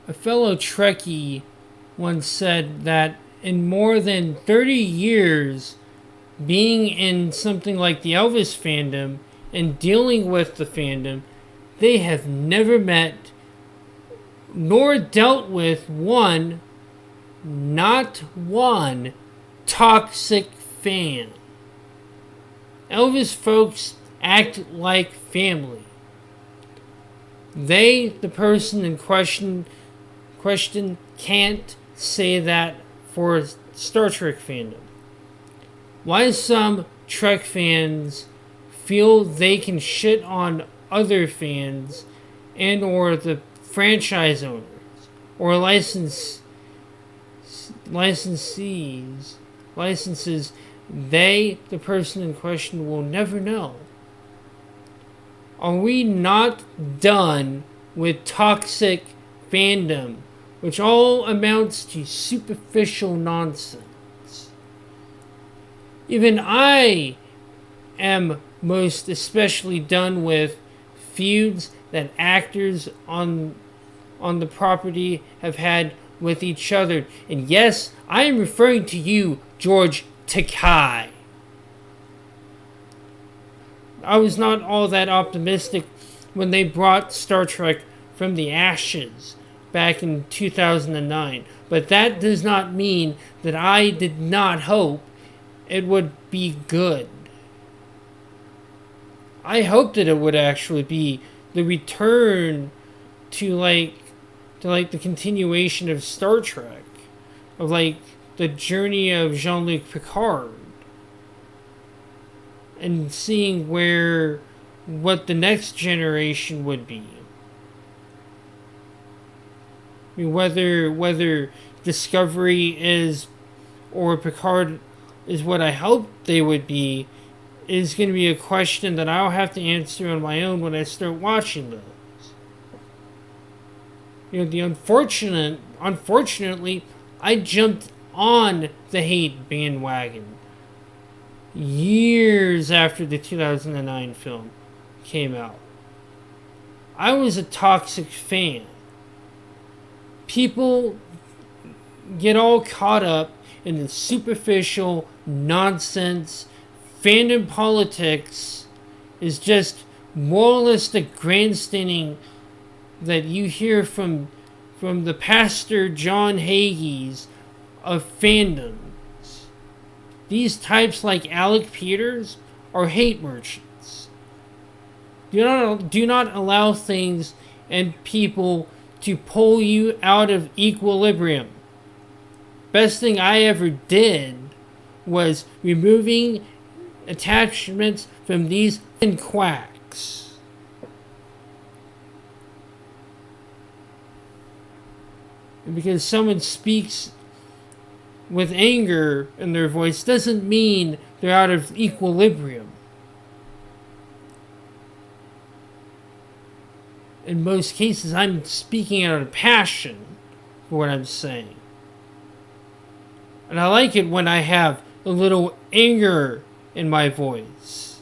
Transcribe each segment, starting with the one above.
A fellow Trekkie once said that in more than 30 years being in something like the Elvis fandom and dealing with the fandom, they have never met nor dealt with not one, toxic fan. Elvis folks act like family. They, the person in question, can't say that for Star Trek fandom. Why some Trek fans feel they can shit on other fans and or the franchise owners or licenses, they, the person in question, will never know. Are we not done with toxic fandom, which all amounts to superficial nonsense? Even I am most especially done with feuds that actors on the property have had with each other. And yes, I am referring to you, George Takei. I was not all that optimistic when they brought Star Trek from the ashes back in 2009. But that does not mean that I did not hope it would be good. I hoped that it would actually be the return to the continuation of Star Trek, of like the journey of Jean-Luc Picard, and seeing what the next generation would be. I mean, whether Discovery is or Picard is what I hoped they would be is going to be a question that I'll have to answer on my own when I start watching those. You know, unfortunately, I jumped on the hate bandwagon years after the 2009 film came out. I was a toxic fan. People get all caught up in the superficial nonsense. Fandom politics is just moralistic grandstanding that you hear from the Pastor John Hagees of fandoms. These types like Alec Peters are hate merchants. Do not allow things and people to pull you out of equilibrium. Best thing I ever did was removing attachments from these quacks. And because someone speaks with anger in their voice doesn't mean they're out of equilibrium. In most cases, I'm speaking out of passion for what I'm saying. And I like it when I have a little anger in my voice.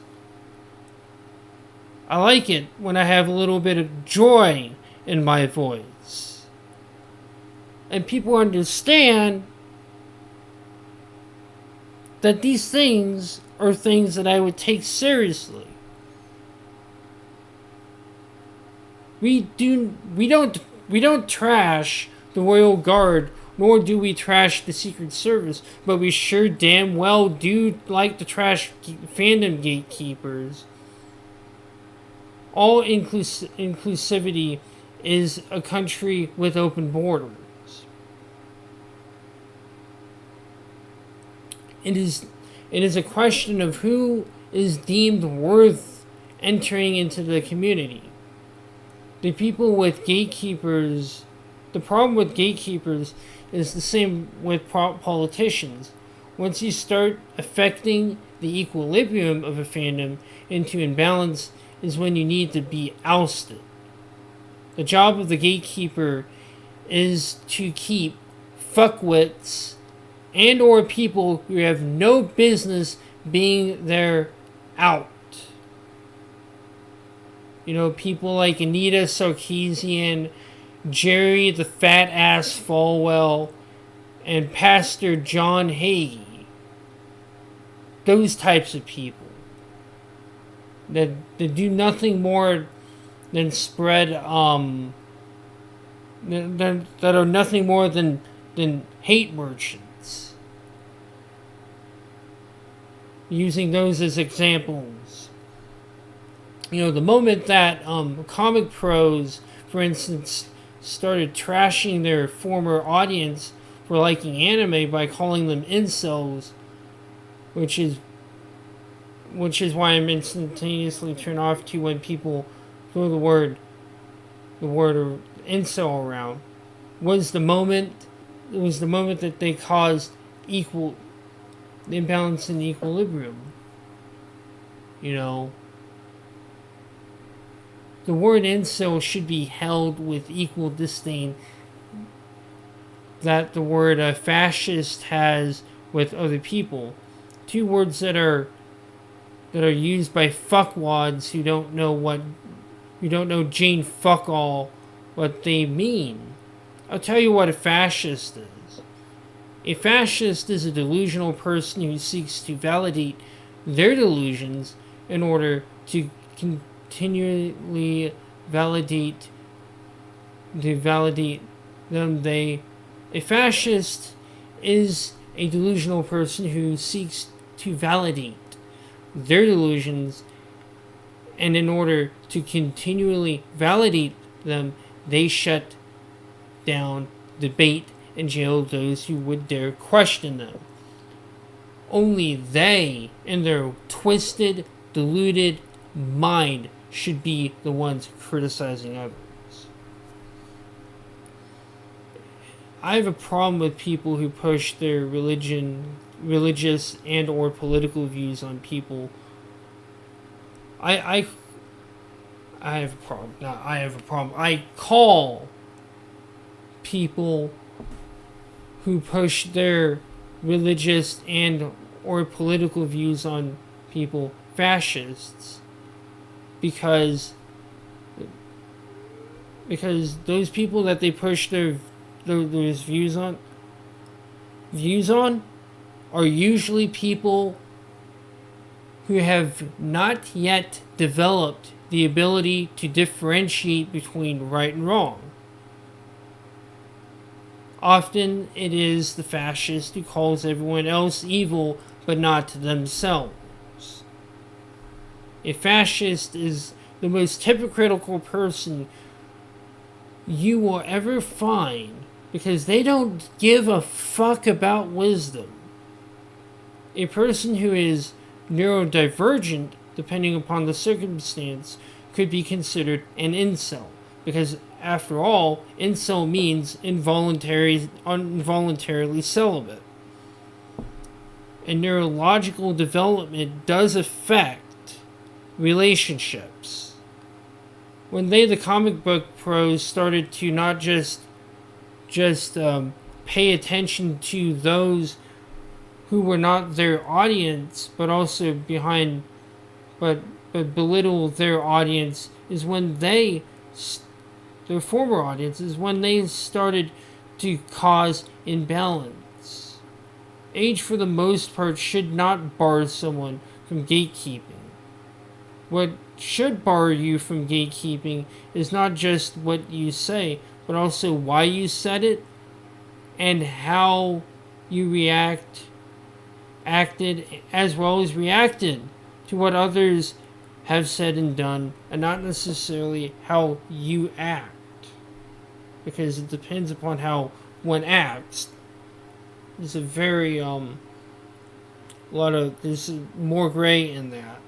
I like it when I have a little bit of joy in my voice. And people understand that these things are things that I would take seriously. We don't trash the Royal Guard, nor do we trash the Secret Service, but we sure damn well do like to trash fandom gatekeepers. All inclusivity is a country with open borders. It is a question of who is deemed worth entering into the community. The people with gatekeepers, the problem with gatekeepers is the same with politicians. Once you start affecting the equilibrium of a fandom into imbalance is when you need to be ousted. The job of the gatekeeper is to keep fuckwits and or people who have no business being there out. You know, people like Anita Sarkeesian Jerry the Fat Ass Falwell and Pastor John Hagee. Those types of people that do nothing more than spread that are nothing more than hate merchants. Using those as examples. The moment that comic pros, for instance, started trashing their former audience for liking anime by calling them incels, which is why I'm instantaneously turned off to when people throw the word incel around. Was the moment that they caused the imbalance in equilibrium. The word incel should be held with equal disdain that the word fascist has with other people. Two words that are used by fuckwads who don't know Jane Fuckall what they mean. I'll tell you what a fascist is. A fascist is a delusional person who seeks to validate their delusions in order to continually validate them. A fascist is a delusional person who seeks to validate their delusions, and in order to continually validate them, they shut down, debate, and jail those who would dare question them. Only they, in their twisted, deluded mind, should be the ones criticizing others. I have a problem with people who push their religious and or political views on people. I have a problem. I have a problem. I call people who push their religious and or political views on people fascists, because those people that they push those views on are usually people who have not yet developed the ability to differentiate between right and wrong. Often it is the fascist who calls everyone else evil but not themselves. A fascist is the most hypocritical person you will ever find, because they don't give a fuck about wisdom. A person who is neurodivergent, depending upon the circumstance, could be considered an incel, because after all, incel means involuntarily celibate. And neurological development does affect relationships. When the comic book pros, started to not just pay attention to those who were not their audience, but also but belittle their audience, is when their former audience, is when they started to cause imbalance. Age, for the most part, should not bar someone from gatekeeping. What should bar you from gatekeeping is not just what you say, but also why you said it and how you acted, as well as reacted to what others have said and done, and not necessarily how you act, because it depends upon how one acts. There's a very there's more gray in that.